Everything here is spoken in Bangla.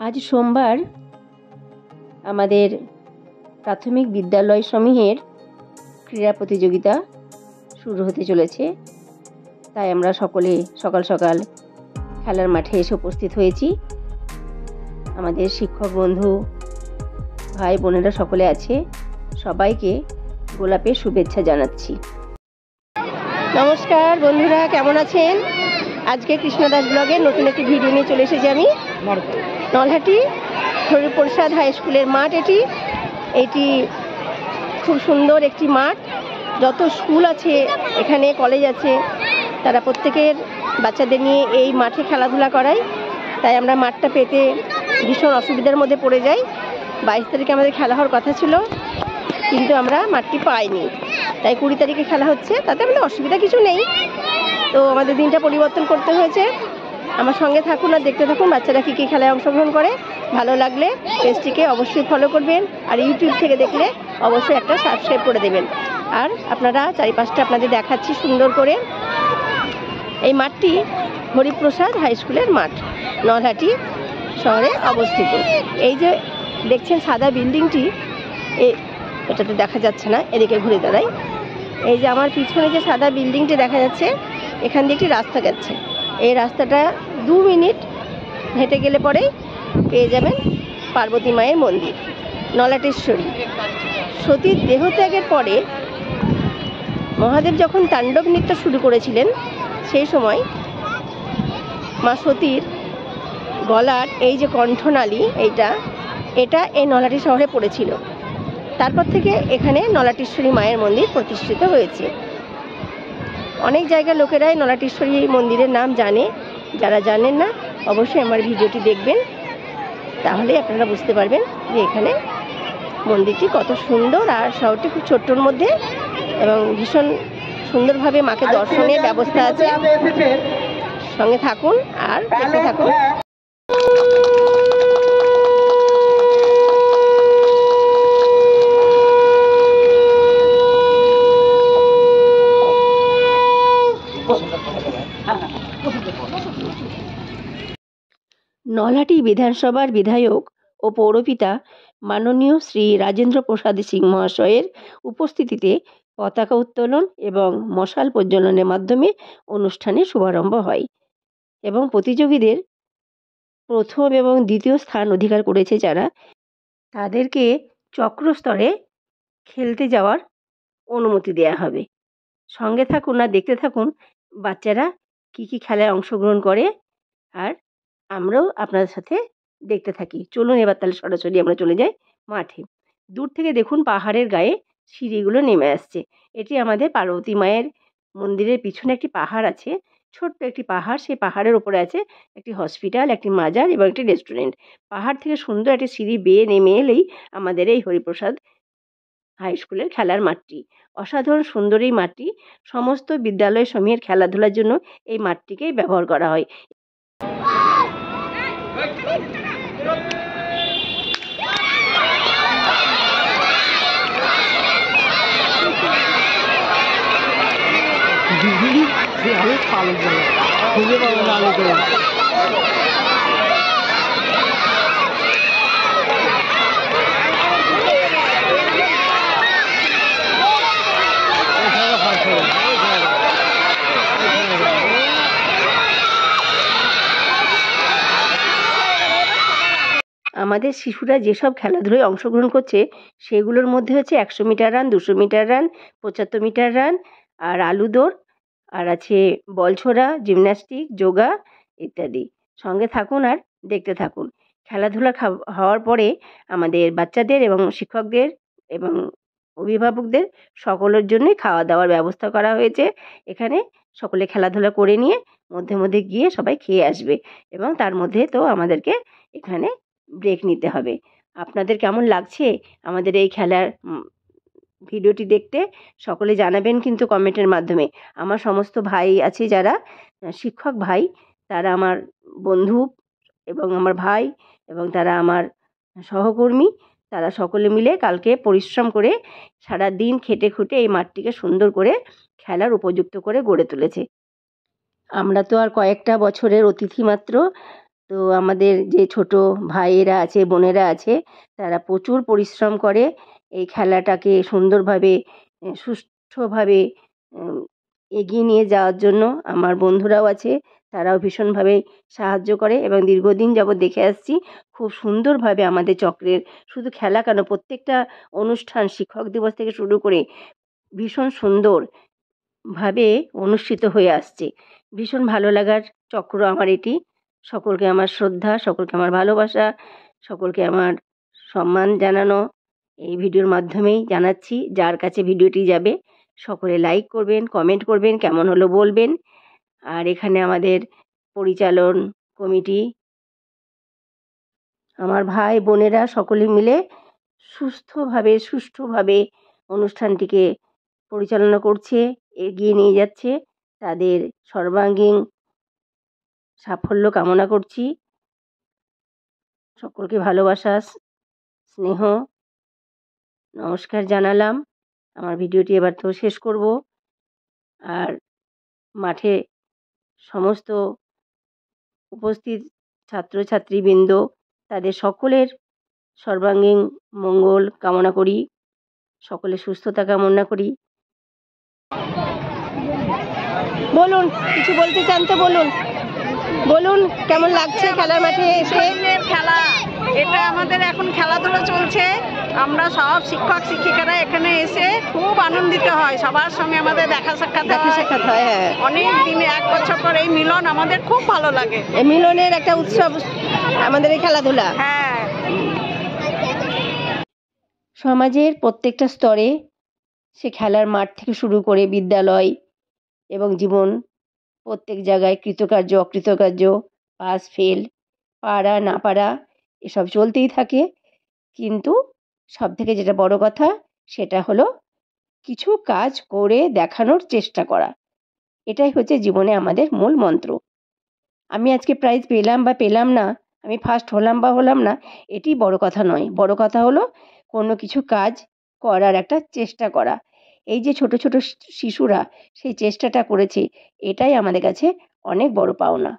আজ সোমবার আমাদের প্রাথমিক বিদ্যালয় সমূহের ক্রীড়া প্রতিযোগিতা শুরু হতে চলেছে। তাই আমরা সকলে সকাল সকাল খেলার মাঠে এসে উপস্থিত হয়েছি। আমাদের শিক্ষক বন্ধু ভাই বোনেরা সকলে আছে, সবাইকে গোলাপের শুভেচ্ছা জানাচ্ছি। নমস্কার বন্ধুরা, কেমন আছেন? আজকে কৃষ্ণদাস ব্লগে নতুন একটি ভিডিও নিয়ে চলে এসেছি আমি। নলহাটি হরিপ্রসাদ হাই স্কুলের মাঠ এটি খুব সুন্দর একটি মাঠ। যত স্কুল আছে এখানে, কলেজ আছে, তারা প্রত্যেকের বাচ্চাদের নিয়ে এই মাঠে খেলাধুলা করায়। তাই আমরা মাঠটা পেতে ভীষণ অসুবিধার মধ্যে পড়ে যাই। 22 তারিখে আমাদের খেলা হওয়ার কথা ছিল, কিন্তু আমরা মাঠটি পাইনি। তাই 20 তারিখে খেলা হচ্ছে, তাতে আমাদের অসুবিধা কিছু নেই। তো আমাদের দিনটা পরিবর্তন করতে হয়েছে। আমার সঙ্গে থাকুন আর দেখতে থাকুন বাচ্চারা কী কী খেলায় অংশগ্রহণ করে। ভালো লাগলে পেজটিকে অবশ্যই ফলো করবেন, আর ইউটিউব থেকে দেখলে অবশ্যই একটা সাবস্ক্রাইব করে দেবেন। আর আপনারা চারিপাশটা আপনাদের দেখাচ্ছি সুন্দর করে। এই মাঠটি হরিপ্রসাদ হাই স্কুলের মাঠ, নলহাটি শহরে অবস্থিত। এই যে দেখছেন সাদা বিল্ডিংটি, এটাতে দেখা যাচ্ছে না, এদিকে ঘুরে দাঁড়াই। এই যে আমার পিছনে যে সাদা বিল্ডিংটি দেখা যাচ্ছে, এখান দিয়ে একটি রাস্তা যাচ্ছে। এই রাস্তাটা 2 মিনিট হেঁটে গেলে পরেই পেয়ে যাবেন পার্বতী মায়ের মন্দির, নলাটেশ্বরী। সতীর দেহত্যাগের পরে মহাদেব যখন তাণ্ডব নৃত্য শুরু করেছিলেন, সেই সময় মা সতীর গলার এই যে কণ্ঠনালী, এটা এই নলহাটি শহরে পড়েছিল। তারপর থেকে এখানে নলাটেশ্বরী মায়ের মন্দির প্রতিষ্ঠিত হয়েছে। অনেক জায়গার লোকেরাই নলাটেশ্বরী মন্দিরের নাম জানে। যারা জানেন না, অবশ্যই আমার ভিডিওটি দেখবেন, তাহলে আপনারা বুঝতে পারবেন যে এখানে মন্দিরটি কত সুন্দর। আর শহরটি খুব ছোট্টর মধ্যে এবং ভীষণ সুন্দরভাবে মাকে দর্শনের ব্যবস্থা আছে। সঙ্গে থাকুন আর দেখতে থাকুন। নলহাটি বিধানসভার বিধায়ক ও পৌরপিতা মাননীয় শ্রী রাজেন্দ্র প্রসাদ সিং মহাশয়ের উপস্থিতিতে পতাকা উত্তোলন এবং মশাল প্রজ্বলনের মাধ্যমে অনুষ্ঠানের শুভারম্ভ হয় এবং প্রতিযোগীদের প্রথম এবং দ্বিতীয় স্থান অধিকার করেছে যারা, তাদেরকে চক্রস্তরে খেলতে যাওয়ার অনুমতি দেওয়া হবে। সঙ্গে থাকুন আর দেখতে থাকুন বাচ্চারা কী কী খেলায় অংশগ্রহণ করে, আর আমরাও আপনাদের সাথে দেখতে থাকি। চলুন এবার তাহলে সরাসরি আমরা চলে যাই মাঠে। দূর থেকে দেখুন পাহাড়ের গায়ে সিঁড়িগুলো নেমে আসছে। এটি আমাদের পার্বতী মায়ের মন্দিরের পিছনে একটি পাহাড় আছে, ছোট্ট একটি পাহাড়। সেই পাহাড়ের ওপরে আছে একটি হসপিটাল, একটি মাজার এবং একটি রেস্টুরেন্ট। পাহাড় থেকে সুন্দর একটি সিঁড়ি বেয়ে নেমে এলেই আমাদের এই হরিপ্রসাদ হাই স্কুলের খেলার মাঠটি। অসাধারণ সুন্দর এই মাঠটি। সমস্ত বিদ্যালয় সমূহের খেলাধুলার জন্য এই মাঠটিকেই ব্যবহার করা হয়। আমাদের শিশুরা যেসব খেলাধুলায় অংশগ্রহণ করছে, সেগুলোর মধ্যে হচ্ছে 100 metre run, 200 metre run, 75 metre run, আর আলু দৌড়, আর আছে বল ছোড়া, জিমন্যাস্টিক, যোগা ইত্যাদি। সঙ্গে থাকুন আর দেখতে থাকুন। খেলাধুলা হওয়ার পরে আমাদের বাচ্চাদের এবং শিক্ষকদের এবং অভিভাবকদের সকলের জন্যই খাওয়া দাওয়ার ব্যবস্থা করা হয়েছে। এখানে সকলে খেলাধুলা করে নিয়ে মধ্যে মধ্যে গিয়ে সবাই খেয়ে আসবে, এবং তার মধ্যে তো আমাদেরকে এখানে ব্রেক নিতে হবে। আপনাদের কেমন লাগছে আমাদের এই খেলার ভিডিওটি দেখতে? সকলে জানাবেন কিন্তু কমেন্টের মাধ্যমে। আমার সমস্ত ভাই আছে যারা শিক্ষক ভাই, তারা আমার বন্ধু এবং আমার ভাই, এবং তারা আমার সহকর্মী। তারা সকলে মিলে কালকে পরিশ্রম করে সারা দিন খেটে খুঁটে এই মাঠটিকে সুন্দর করে খেলার উপযুক্ত করে গড়ে তুলেছে। আমরা তো আর কয়েকটা বছরের অতিথি মাত্র, তো আমাদের যে ছোট ভাইয়েরা আছে, বোনেরা আছে, তারা প্রচুর পরিশ্রম করে এই খেলাটাকে সুন্দরভাবে সুষ্ঠুভাবে এগিয়ে নিয়ে যাওয়ার জন্য। আমার বন্ধুরাও আছে, তারাও ভীষণভাবে সাহায্য করে এবং দীর্ঘদিন যাবৎ দেখে আসছি খুব সুন্দরভাবে আমাদের চক্রের শুধু খেলা কেন, প্রত্যেকটা অনুষ্ঠান শিক্ষক দিবস থেকে শুরু করে ভীষণ সুন্দরভাবে অনুষ্ঠিত হয়ে আসছে। ভীষণ ভালো লাগার চক্র আমার এটি। সকলকে আমার শ্রদ্ধা, সকলকে আমার ভালোবাসা, সকলকে আমার সম্মান জানানো এই ভিডিওর মাধ্যমেই জানাচ্ছি। যার কাছে ভিডিওটি যাবে সকলে লাইক করবেন, কমেন্ট করবেন, কেমন হলো বলবেন। আর এখানে আমাদের পরিচালন কমিটি, আমার ভাই বোনেরা সকলে মিলে সুষ্ঠুভাবে অনুষ্ঠানটিকে পরিচালনা করছে, এগিয়ে নিয়ে যাচ্ছে। তাদের সর্বাঙ্গীন সাফল্য কামনা করছি। সকলকে ভালোবাসা, স্নেহ, নমস্কার জানালাম। আমার ভিডিওটি এবার তো শেষ করব। আর মাঠে সমস্ত উপস্থিত ছাত্রছাত্রীবৃন্দ, তাদের সকলের সর্বাঙ্গীন মঙ্গল কামনা করি, সকলের সুস্থতা কামনা করি। বলুন, কিছু বলতে চান তো বলুন। বলুন কেমন লাগছে খেলার মাঠে এসে? খেলা এটা আমাদের এখন খেলাধুলা চলছে। আমরা সব শিক্ষক শিক্ষিকারা এখানে এসে খুব আনন্দিত হয়, সবার সঙ্গে আমাদের দেখা সাক্ষাৎ হয়। হ্যাঁ, অনেক দিনে 1 বছর পর এই মিলন আমাদের খুব ভালো লাগে। এই মিলনের একটা উৎসব আমাদের এই খেলাধুলা। হ্যাঁ, সমাজের প্রত্যেকটা স্তরে, সে খেলার মাঠ থেকে শুরু করে বিদ্যালয় এবং জীবন, প্রত্যেক জায়গায় কৃতকার্য অকৃতকার্য, পাস ফেল, পারা না পারা এসব চলতেই থাকে। কিন্তু সবথেকে যেটা বড় কথা সেটা হলো কিছু কাজ করে দেখানোর চেষ্টা করা। এটাই হচ্ছে জীবনে আমাদের মূল মন্ত্র। আমি আজকে প্রাইজ পেলাম বা পেলাম না, আমি ফার্স্ট হলাম বা হলাম না, এটি বড় কথা নয়। বড় কথা হলো কোনো কিছু কাজ করার একটা চেষ্টা করা। এই যে ছোট ছোট শিশুরা সেই চেষ্টাটা করেছে, এটাই আমাদের কাছে অনেক বড় পাওনা।